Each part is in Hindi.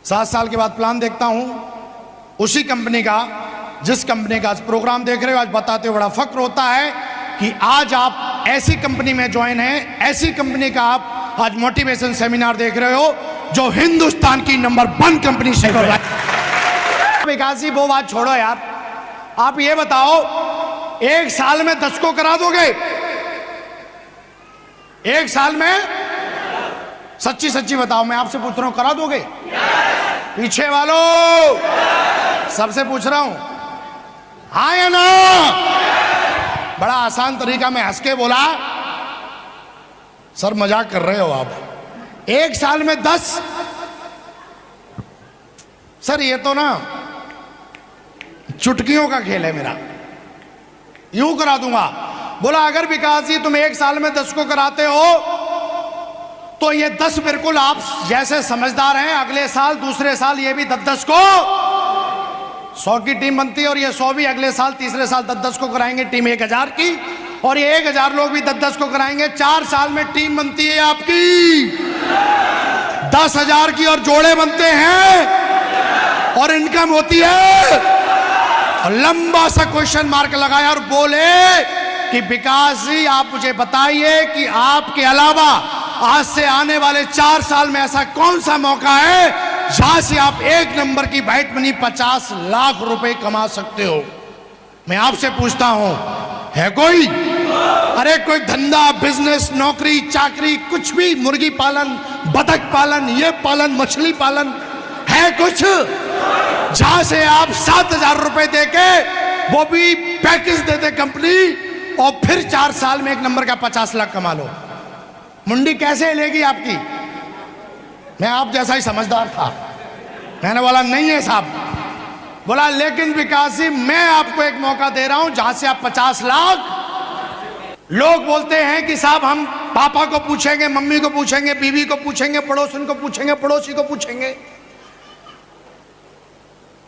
7 साल के बाद प्लान देखता हूं उसी कंपनी का, जिस कंपनी का आज प्रोग्राम देख रहे हो, आज बताते हो बड़ा फक्र होता है कि आज आप ऐसी कंपनी में ज्वाइन हैं, ऐसी कंपनी का आप आज मोटिवेशन सेमिनार देख रहे हो जो हिंदुस्तान की नंबर 1 कंपनी से कर रहा है। विकास जी वो बात छोड़ो यार, आप ये बताओ 1 साल में 10 को करा दोगे? 1 साल में सच्ची सच्ची बताओ, मैं आपसे पूछ रहा हूं, करा दोगे? पीछे वालों सबसे पूछ रहा हूं, हाँ या ना? बड़ा आसान तरीका में हंस के बोला, सर मजाक कर रहे हो आप। 1 साल में 10? सर ये तो ना चुटकियों का खेल है मेरा, यूं करा दूंगा। बोला अगर विकास जी तुम 1 साल में 10 को कराते हो तो ये 10 बिल्कुल आप जैसे समझदार हैं, अगले साल दूसरे साल ये भी 10-10 को 100 की टीम बनती है और ये 100 भी अगले साल तीसरे साल 10-10 को कराएंगे टीम 1000 की, और ये 1000 लोग भी 10-10 को कराएंगे। 4 साल में टीम बनती है आपकी 10,000 की और जोड़े बनते हैं और इनकम होती है। और लंबा सा क्वेश्चन मार्क लगाया और बोले कि विकास जी आप मुझे बताइए कि आपके अलावा आज से आने वाले 4 साल में ऐसा कौन सा मौका है जहां से आप 1 नंबर की बैट मनी 50 लाख रुपए कमा सकते हो। मैं आपसे पूछता हूं, है कोई? अरे कोई धंधा, बिजनेस, नौकरी, चाकरी, कुछ भी, मुर्गी पालन, बतख पालन, ये पालन, मछली पालन, है कुछ जहां से आप 7,000 रुपए देके वो भी पैकेज देते कंपनी और फिर 4 साल में 1 नंबर का 50 लाख कमा लो? मुंडी कैसे लेगी आपकी? मैं आप जैसा ही समझदार था, मैंने बोला नहीं है साहब। बोला लेकिन विकास जी मैं आपको एक मौका दे रहा हूं जहां से आप 50 लाख। लोग बोलते हैं कि साहब हम पापा को पूछेंगे, मम्मी को पूछेंगे, बीवी को पूछेंगे, पड़ोसन को पूछेंगे, पड़ोसी को पूछेंगे,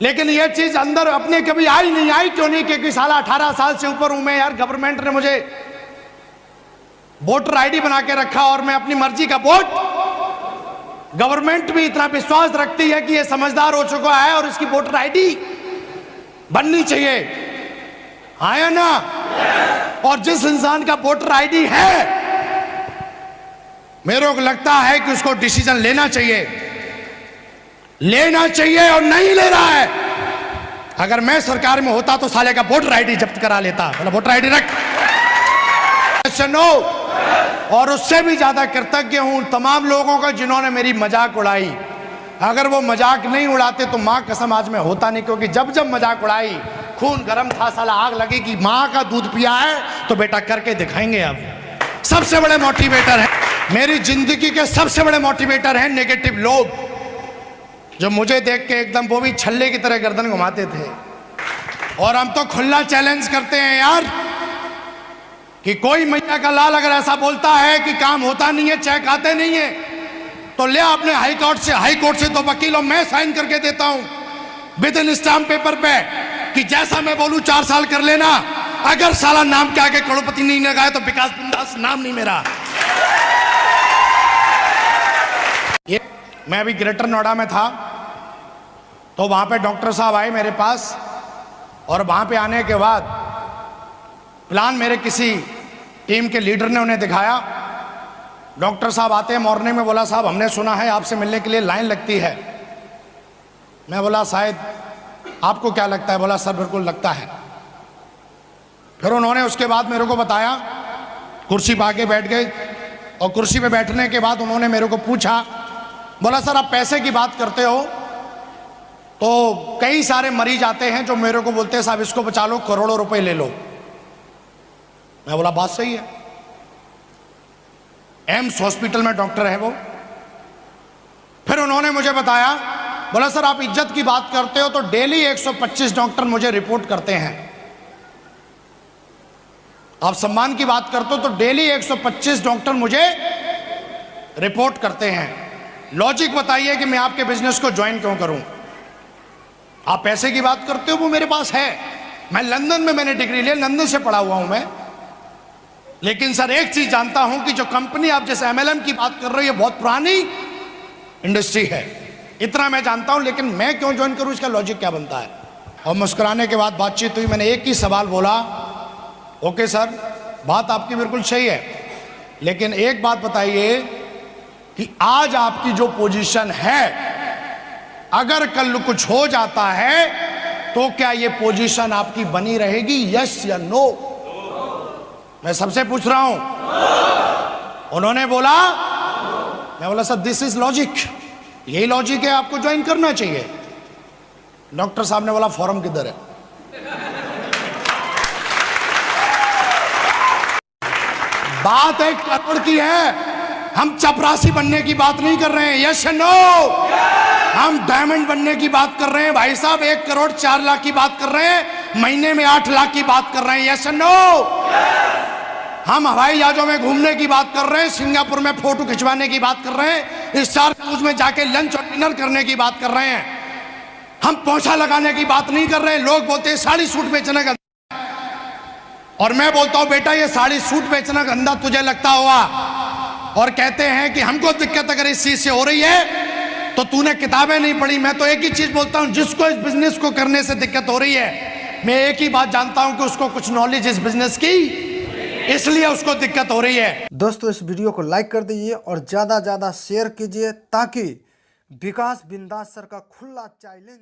लेकिन ये चीज अंदर अपने कभी आई नहीं। आई क्यों नहीं? क्योंकि साला 18 साल से ऊपर हूं मैं यार, गवर्नमेंट ने मुझे वोटर आईडी बना के रखा और मैं अपनी मर्जी का वोट, गवर्नमेंट भी इतना विश्वास रखती है कि ये समझदार हो चुका है और इसकी वोटर आईडी बननी चाहिए, आया ना? और जिस इंसान का वोटर आईडी है मेरे को लगता है कि उसको डिसीजन लेना चाहिए और नहीं ले रहा है। अगर मैं सरकार में होता तो साले का वोटर आईडी जब्त करा लेता। बोला वोटर आईडी रख। और उससे भी ज्यादा कृतज्ञ हूं तमाम लोगों का जिन्होंने मेरी मजाक उड़ाई। अगर वो मजाक नहीं उड़ाते तो मां कसम आज मैं होता नहीं, क्योंकि जब जब मजाक उड़ाई खून गर्म था, साला आग लगी कि मां का दूध पिया है तो बेटा करके दिखाएंगे। अब सबसे बड़े मोटिवेटर है मेरी जिंदगी के, सबसे बड़े मोटिवेटर हैं नेगेटिव लोग जो मुझे देख के एकदम वो भी छल्ले की तरह गर्दन घुमाते थे। और हम तो खुला चैलेंज करते हैं यार कि कोई मैया का लाल अगर ऐसा बोलता है कि काम होता नहीं है, चेक आते नहीं है, तो ले आपने हाई कोर्ट से 2 वकीलों मैं साइन करके देता हूं विद इन स्टाम्प पेपर पे कि जैसा मैं बोलूं 4 साल कर लेना। अगर साला नाम के आगे करोड़पति नहीं लगाया तो विकास बिंदास नाम नहीं मेरा। ये मैं अभी ग्रेटर नोएडा में था तो वहां पे डॉक्टर साहब आए मेरे पास, और वहां पे आने के बाद प्लान मेरे किसी टीम के लीडर ने उन्हें दिखाया। डॉक्टर साहब आते हैं मॉर्निंग में, बोला साहब हमने सुना है आपसे मिलने के लिए लाइन लगती है। मैं बोला शायद आपको क्या लगता है? बोला सर बिल्कुल लगता है। फिर उन्होंने उसके बाद मेरे को बताया, कुर्सी पा के बैठ गए और कुर्सी पे बैठने के बाद उन्होंने मेरे को पूछा, बोला सर आप पैसे की बात करते हो तो कई सारे मरीज आते हैं जो मेरे को बोलते हैं साहब इसको बचा लो, करोड़ों रुपए ले लो। मैं बोला बात सही है। एम्स हॉस्पिटल में डॉक्टर है वो। फिर उन्होंने मुझे बताया, बोला सर आप इज्जत की बात करते हो तो डेली 125 डॉक्टर मुझे रिपोर्ट करते हैं। आप सम्मान की बात करते हो तो डेली 125 डॉक्टर मुझे रिपोर्ट करते हैं। लॉजिक बताइए कि मैं आपके बिजनेस को ज्वाइन क्यों करूं? आप पैसे की बात करते हो, वो मेरे पास है। मैं लंदन में मैंने डिग्री ली, लंदन से पढ़ा हुआ हूं मैं। लेकिन सर एक चीज जानता हूं कि जो कंपनी आप जैसे MLM की बात कर रहे हो ये बहुत पुरानी इंडस्ट्री है। इतना मैं जानता हूं, लेकिन मैं क्यों ज्वाइन करूं इसका लॉजिक क्या बनता है। और मुस्कुराने के बाद बातचीत हुई, मैंने एक ही सवाल बोला, ओके सर बात आपकी बिल्कुल सही है, लेकिन एक बात बताइए कि आज आपकी जो पोजीशन है, अगर कल कुछ हो जाता है तो क्या ये पोजीशन आपकी बनी रहेगी, यस या नो? मैं सबसे पूछ रहा हूं। उन्होंने बोला, मैं बोला सर दिस इज लॉजिक, यही लॉजिक है, आपको ज्वाइन करना चाहिए। डॉक्टर साहब ने बोला फॉर्म किधर है? बात 1 करोड़ की है, हम चपरासी बनने की बात नहीं कर रहे हैं, यस नो? हम डायमंड बनने की बात कर रहे हैं भाई साहब, 1 करोड़ 4 लाख की बात कर रहे हैं, महीने में 8 लाख की बात कर रहे हैं, यस नो? हम हवाई जहाजों में घूमने की बात कर रहे हैं, सिंगापुर में फोटो खिंचवाने की बात कर रहे हैं, स्टार क्रूज में जाके लंच और डिनर करने की बात कर रहे हैं, हम पोछा लगाने की बात नहीं कर रहे हैं। लोग बोलते हैं साड़ी सूट बेचने का, और मैं बोलता हूं बेटा ये साड़ी सूट बेचना गंदा तुझे लगता होगा, और कहते हैं कि हमको दिक्कत अगर इस चीज से हो रही है तो तूने किताबें नहीं पढ़ी। मैं तो एक ही चीज बोलता हूं, जिसको इस बिजनेस को करने से दिक्कत हो रही है, मैं एक ही बात जानता हूं कि उसको कुछ नॉलेज इस बिजनेस की, इसलिए उसको दिक्कत हो रही है। दोस्तों इस वीडियो को लाइक कर दीजिए और ज़्यादा शेयर कीजिए, ताकि विकास बिंदास सर का खुला चैलेंज